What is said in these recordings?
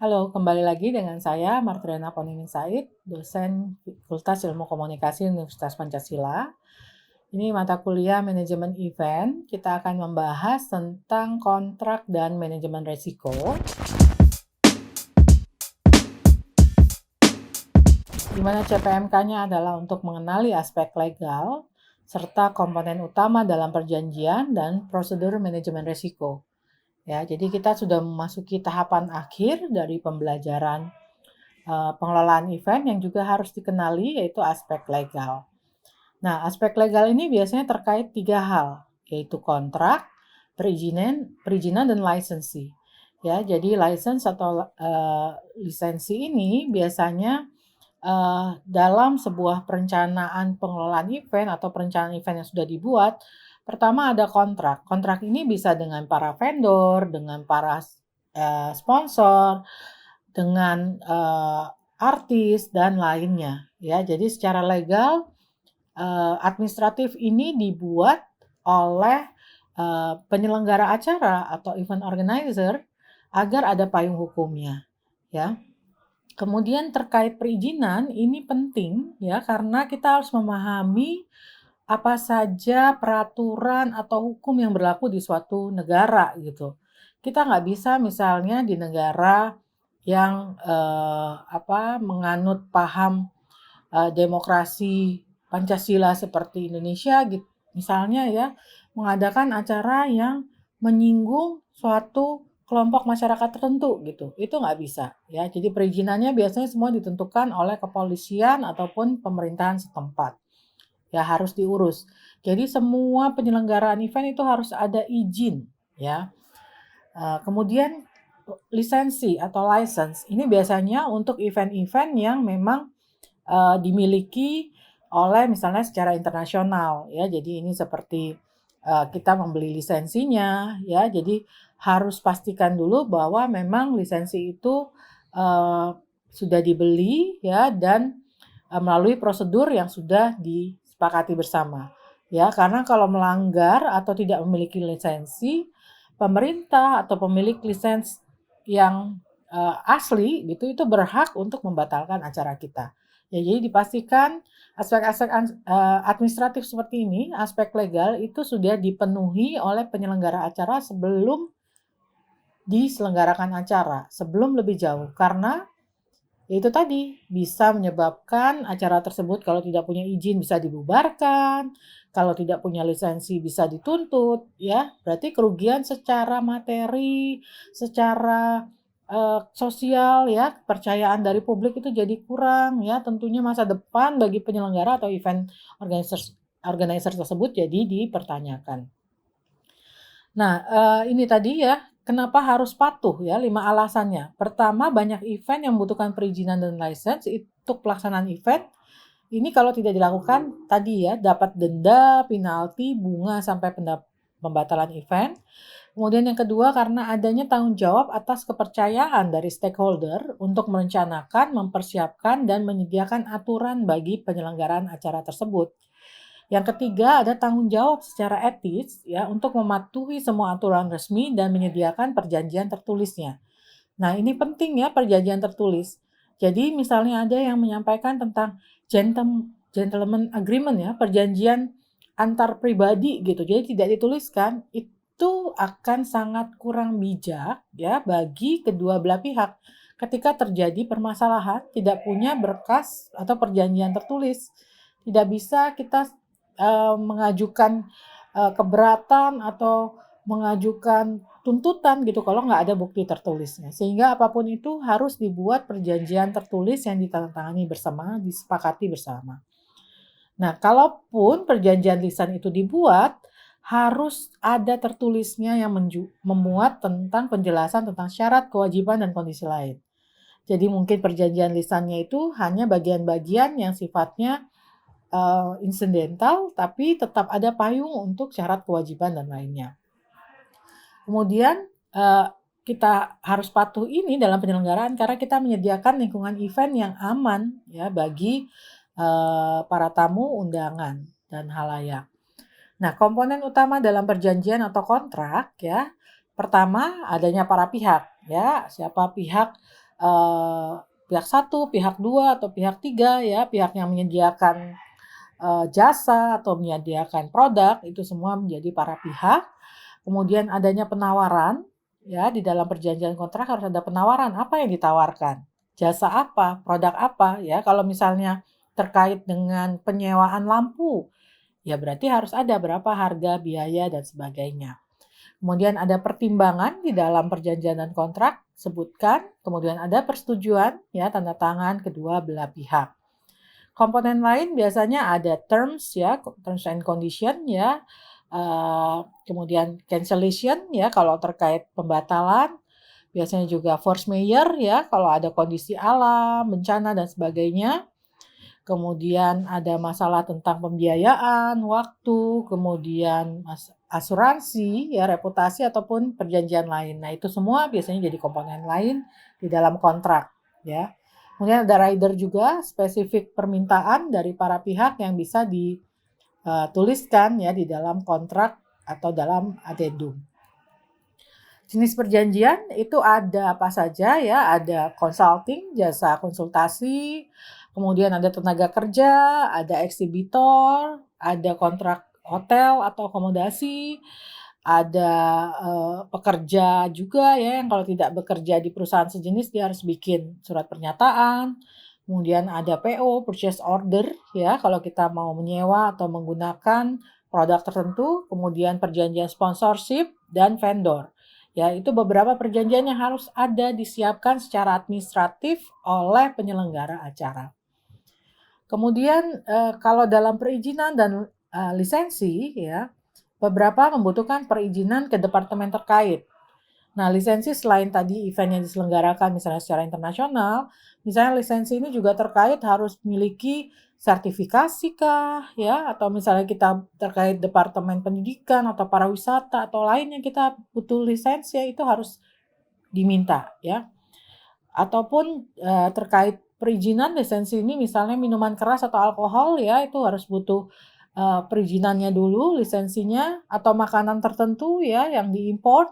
Halo, kembali lagi dengan saya Martriana Ponining Said, dosen Fakultas Ilmu Komunikasi Universitas Pancasila. Ini mata kuliah manajemen event. Kita akan membahas tentang kontrak dan manajemen resiko. Di mana CPMK-nya adalah untuk mengenali aspek legal serta komponen utama dalam perjanjian dan prosedur manajemen resiko. Ya, jadi kita sudah memasuki tahapan akhir dari pembelajaran pengelolaan event yang juga harus dikenali, yaitu aspek legal. Nah, aspek legal ini biasanya terkait 3 hal, yaitu kontrak, perizinan dan lisensi. Ya, jadi license atau lisensi ini biasanya dalam sebuah perencanaan pengelolaan event atau perencanaan event yang sudah dibuat, pertama ada kontrak. Kontrak ini bisa dengan para vendor, dengan para sponsor, dengan artis dan lainnya. Ya, jadi secara legal administratif ini dibuat oleh penyelenggara acara atau event organizer agar ada payung hukumnya. Ya. Kemudian terkait perizinan ini penting ya karena kita harus memahami apa saja peraturan atau hukum yang berlaku di suatu negara gitu. Kita nggak bisa misalnya di negara yang menganut paham demokrasi Pancasila seperti Indonesia gitu, misalnya ya mengadakan acara yang menyinggung suatu kelompok masyarakat tertentu gitu, itu nggak bisa ya. Jadi perizinannya biasanya semua ditentukan oleh kepolisian ataupun pemerintahan setempat. Ya harus diurus. Jadi semua penyelenggaraan event itu harus ada izin ya. Kemudian lisensi atau license ini biasanya untuk event-event yang memang dimiliki oleh misalnya secara internasional ya. Jadi ini seperti kita membeli lisensinya ya. Jadi harus pastikan dulu bahwa memang lisensi itu sudah dibeli ya dan melalui prosedur yang sudah disepakati bersama. Ya, karena kalau melanggar atau tidak memiliki lisensi, pemerintah atau pemilik lisens yang asli gitu itu berhak untuk membatalkan acara kita. Ya, jadi dipastikan aspek-aspek administratif seperti ini, aspek legal itu sudah dipenuhi oleh penyelenggara acara sebelum diselenggarakan acara, sebelum lebih jauh. Karena itu tadi bisa menyebabkan acara tersebut kalau tidak punya izin bisa dibubarkan, kalau tidak punya lisensi bisa dituntut, ya. Berarti kerugian secara materi, secara sosial, ya, kepercayaan dari publik itu jadi kurang, ya. Tentunya masa depan bagi penyelenggara atau event organizer tersebut jadi dipertanyakan. Nah, ini tadi ya, kenapa harus patuh ya, 5 alasannya. Pertama, banyak event yang membutuhkan perizinan dan lisensi untuk pelaksanaan event. Ini kalau tidak dilakukan tadi ya, dapat denda, penalti, bunga, sampai pembatalan event. Kemudian yang kedua, karena adanya tanggung jawab atas kepercayaan dari stakeholder untuk merencanakan, mempersiapkan, dan menyediakan aturan bagi penyelenggaraan acara tersebut. Yang ketiga, ada tanggung jawab secara etis ya untuk mematuhi semua aturan resmi dan menyediakan perjanjian tertulisnya. Nah, ini penting ya perjanjian tertulis. Jadi misalnya ada yang menyampaikan tentang gentleman agreement ya, perjanjian antar pribadi gitu. Jadi tidak dituliskan, itu akan sangat kurang bijak ya bagi kedua belah pihak. Ketika terjadi permasalahan, tidak punya berkas atau perjanjian tertulis. Tidak bisa kita mengajukan keberatan atau mengajukan tuntutan gitu kalau nggak ada bukti tertulisnya. Sehingga apapun itu harus dibuat perjanjian tertulis yang ditandatangani bersama, disepakati bersama. Nah, kalaupun perjanjian lisan itu dibuat, harus ada tertulisnya yang memuat tentang penjelasan tentang syarat, kewajiban, dan kondisi lain. Jadi mungkin perjanjian lisannya itu hanya bagian-bagian yang sifatnya insidental, tapi tetap ada payung untuk syarat kewajiban dan lainnya. Kemudian kita harus patuh ini dalam penyelenggaraan karena kita menyediakan lingkungan event yang aman ya bagi para tamu, undangan, dan halayak. Nah, komponen utama dalam perjanjian atau kontrak ya, pertama adanya para pihak ya, siapa pihak pihak satu, pihak dua, atau pihak tiga ya, pihak yang menyediakan jasa atau menyediakan produk, itu semua menjadi para pihak. Kemudian adanya penawaran, ya di dalam perjanjian kontrak harus ada penawaran, apa yang ditawarkan, jasa apa, produk apa ya. Kalau misalnya terkait dengan penyewaan lampu, ya berarti harus ada berapa harga, biaya, dan sebagainya. Kemudian ada pertimbangan di dalam perjanjian dan kontrak, sebutkan. Kemudian ada persetujuan, ya tanda tangan kedua belah pihak. Komponen lain biasanya ada terms ya, terms and condition ya, kemudian cancellation ya kalau terkait pembatalan, biasanya juga force majeure ya kalau ada kondisi alam, bencana dan sebagainya. Kemudian ada masalah tentang pembiayaan, waktu, kemudian asuransi, ya reputasi ataupun perjanjian lain. Nah, itu semua biasanya jadi komponen lain di dalam kontrak, ya. Kemudian ada rider juga, spesifik permintaan dari para pihak yang bisa dituliskan ya di dalam kontrak atau dalam addendum. Jenis perjanjian itu ada apa saja ya, ada consulting, jasa konsultasi, kemudian ada tenaga kerja, ada eksibitor, ada kontrak hotel atau akomodasi, ada pekerja juga ya yang kalau tidak bekerja di perusahaan sejenis dia harus bikin surat pernyataan. Kemudian ada PO, purchase order ya kalau kita mau menyewa atau menggunakan produk tertentu, kemudian perjanjian sponsorship dan vendor. Ya, itu beberapa perjanjian yang harus ada disiapkan secara administratif oleh penyelenggara acara. Kemudian kalau dalam perizinan dan lisensi ya, beberapa membutuhkan perizinan ke departemen terkait. Nah, lisensi selain tadi event yang diselenggarakan misalnya secara internasional, misalnya lisensi ini juga terkait harus memiliki sertifikasi kah ya, atau misalnya kita terkait departemen pendidikan atau pariwisata atau lain yang kita butuh lisensi ya, itu harus diminta ya. Ataupun terkait perizinan lisensi ini misalnya minuman keras atau alkohol ya, itu harus butuh perizinannya dulu, lisensinya, atau makanan tertentu ya yang diimport.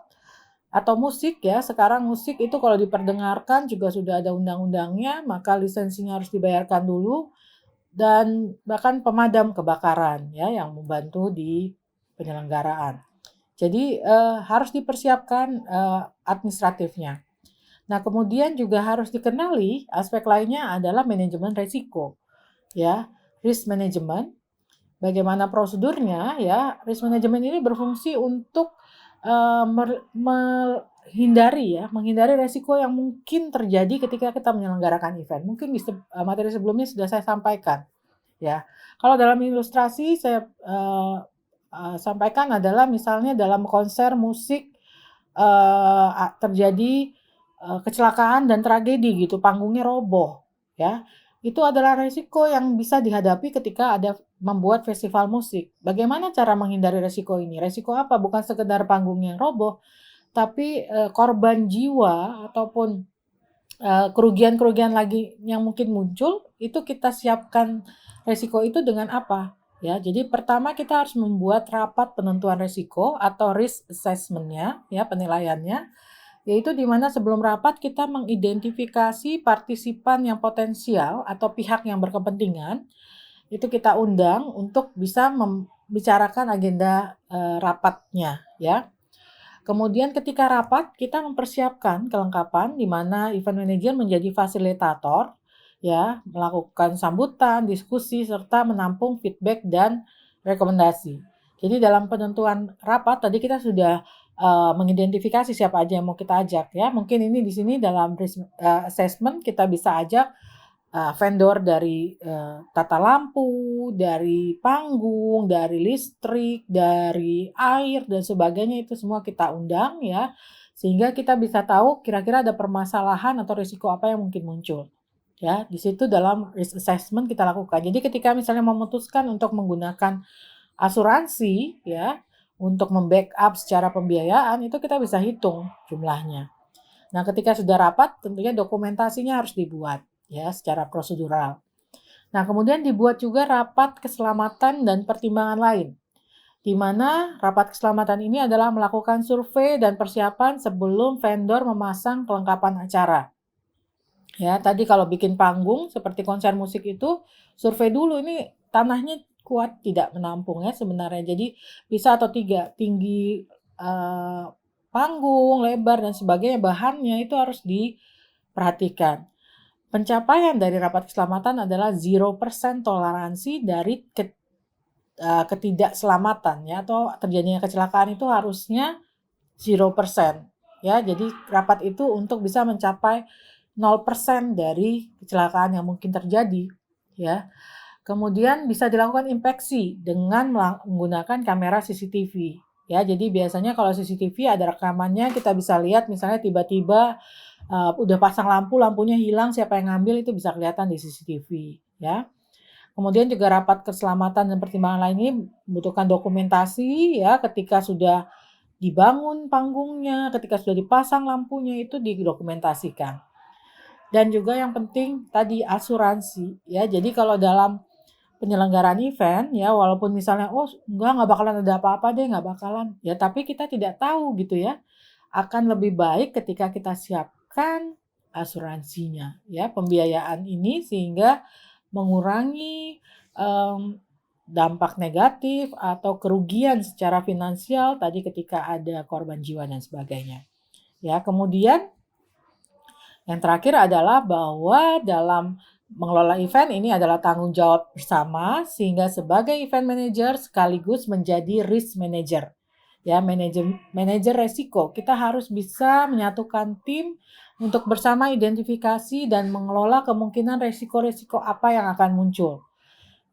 Atau musik ya, sekarang musik itu kalau diperdengarkan juga sudah ada undang-undangnya, maka lisensinya harus dibayarkan dulu, dan bahkan pemadam kebakaran ya yang membantu di penyelenggaraan. Jadi harus dipersiapkan administratifnya. Nah, kemudian juga harus dikenali aspek lainnya adalah manajemen risiko ya, risk management. Bagaimana prosedurnya ya, risk management ini berfungsi untuk menghindari resiko yang mungkin terjadi ketika kita menyelenggarakan event. Mungkin di materi sebelumnya sudah saya sampaikan ya. Kalau dalam ilustrasi saya sampaikan adalah misalnya dalam konser musik terjadi kecelakaan dan tragedi gitu, panggungnya roboh ya. Itu adalah resiko yang bisa dihadapi ketika ada membuat festival musik. Bagaimana cara menghindari resiko ini? Resiko apa? Bukan sekedar panggung yang roboh, tapi korban jiwa ataupun kerugian-kerugian lagi yang mungkin muncul, itu kita siapkan resiko itu dengan apa? Ya, jadi pertama kita harus membuat rapat penentuan resiko atau risk assessment-nya, ya penilaiannya, yaitu di mana sebelum rapat kita mengidentifikasi partisipan yang potensial atau pihak yang berkepentingan, itu kita undang untuk bisa membicarakan agenda rapatnya ya. Kemudian ketika rapat kita mempersiapkan kelengkapan di mana event manager menjadi fasilitator ya, melakukan sambutan, diskusi serta menampung feedback dan rekomendasi. Jadi dalam penentuan rapat tadi kita sudah mengidentifikasi siapa aja yang mau kita ajak ya. Mungkin ini di sini dalam assessment kita bisa ajak vendor dari tata lampu, dari panggung, dari listrik, dari air dan sebagainya, itu semua kita undang ya. Sehingga kita bisa tahu kira-kira ada permasalahan atau risiko apa yang mungkin muncul. Ya, di situ dalam risk assessment kita lakukan. Jadi ketika misalnya memutuskan untuk menggunakan asuransi ya, untuk membackup secara pembiayaan, itu kita bisa hitung jumlahnya. Nah, ketika sudah rapat tentunya dokumentasinya harus dibuat ya secara prosedural. Nah, kemudian dibuat juga rapat keselamatan dan pertimbangan lain, di mana rapat keselamatan ini adalah melakukan survei dan persiapan sebelum vendor memasang kelengkapan acara. Ya, tadi kalau bikin panggung seperti konser musik itu, survei dulu ini tanahnya kuat tidak menampung ya sebenarnya. Jadi bisa atau tiga tinggi, eee, panggung, lebar dan sebagainya, bahannya itu harus diperhatikan. Pencapaian dari rapat keselamatan adalah 0% toleransi dari ketidakselamatan ya atau terjadinya kecelakaan itu harusnya 0% ya. Jadi rapat itu untuk bisa mencapai 0% dari kecelakaan yang mungkin terjadi ya. Kemudian bisa dilakukan inspeksi dengan menggunakan kamera CCTV ya. Jadi biasanya kalau CCTV ada rekamannya, kita bisa lihat misalnya tiba-tiba udah pasang lampu, lampunya hilang, siapa yang ngambil itu bisa kelihatan di CCTV ya. Kemudian juga rapat keselamatan dan pertimbangan lain ini membutuhkan dokumentasi ya, ketika sudah dibangun panggungnya, ketika sudah dipasang lampunya itu didokumentasikan. Dan juga yang penting tadi asuransi ya. Jadi kalau dalam penyelenggaraan event ya, walaupun misalnya, "Oh nggak bakalan ada apa-apa deh, nggak bakalan." Ya tapi kita tidak tahu gitu ya. Akan lebih baik ketika kita siapkan asuransinya ya, pembiayaan ini sehingga mengurangi, mmm, dampak negatif atau kerugian secara finansial tadi ketika ada korban jiwa dan sebagainya. Ya, kemudian yang terakhir adalah bahwa dalam mengelola event ini adalah tanggung jawab bersama sehingga sebagai event manager sekaligus menjadi risk manager. Ya, manajer resiko. Kita harus bisa menyatukan tim untuk bersama identifikasi dan mengelola kemungkinan resiko-resiko apa yang akan muncul.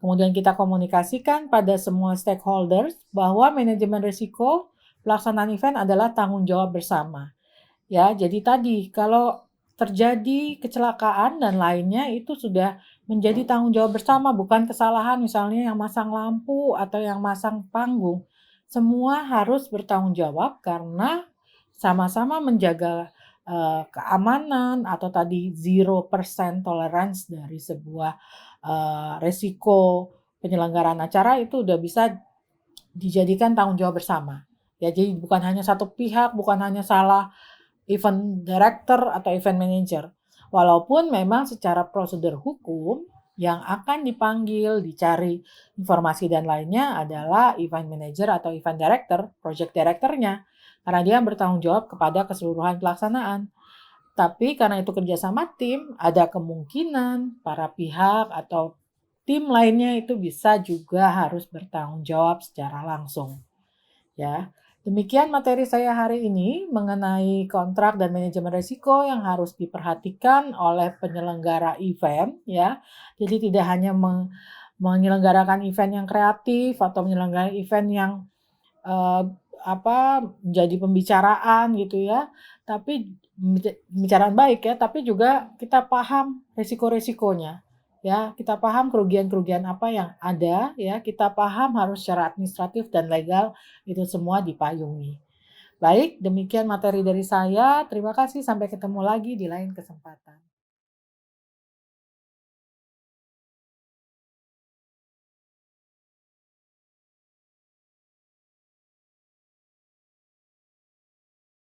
Kemudian kita komunikasikan pada semua stakeholders bahwa manajemen risiko pelaksanaan event adalah tanggung jawab bersama. Ya, jadi tadi kalau terjadi kecelakaan dan lainnya itu sudah menjadi tanggung jawab bersama, bukan kesalahan misalnya yang masang lampu atau yang masang panggung. Semua harus bertanggung jawab karena sama-sama menjaga keamanan atau tadi 0% tolerance dari sebuah resiko penyelenggaraan acara itu udah bisa dijadikan tanggung jawab bersama. Ya, jadi bukan hanya satu pihak, bukan hanya salah event director atau event manager. Walaupun memang secara prosedur hukum yang akan dipanggil, dicari informasi dan lainnya adalah event manager atau event director, project directornya, karena dia bertanggung jawab kepada keseluruhan pelaksanaan. Tapi karena itu kerjasama tim, ada kemungkinan para pihak atau tim lainnya itu bisa juga harus bertanggung jawab secara langsung. Ya, demikian materi saya hari ini mengenai kontrak dan manajemen risiko yang harus diperhatikan oleh penyelenggara event ya. Jadi tidak hanya menyelenggarakan event yang kreatif atau menyelenggarakan event yang eee, menjadi pembicaraan gitu ya, tapi pembicaraan baik ya, tapi juga kita paham risiko-risikonya, ya. Kita paham kerugian-kerugian apa yang ada ya, kita paham harus secara administratif dan legal itu semua dipayungi. Baik, demikian materi dari saya. Terima kasih, sampai ketemu lagi di lain kesempatan.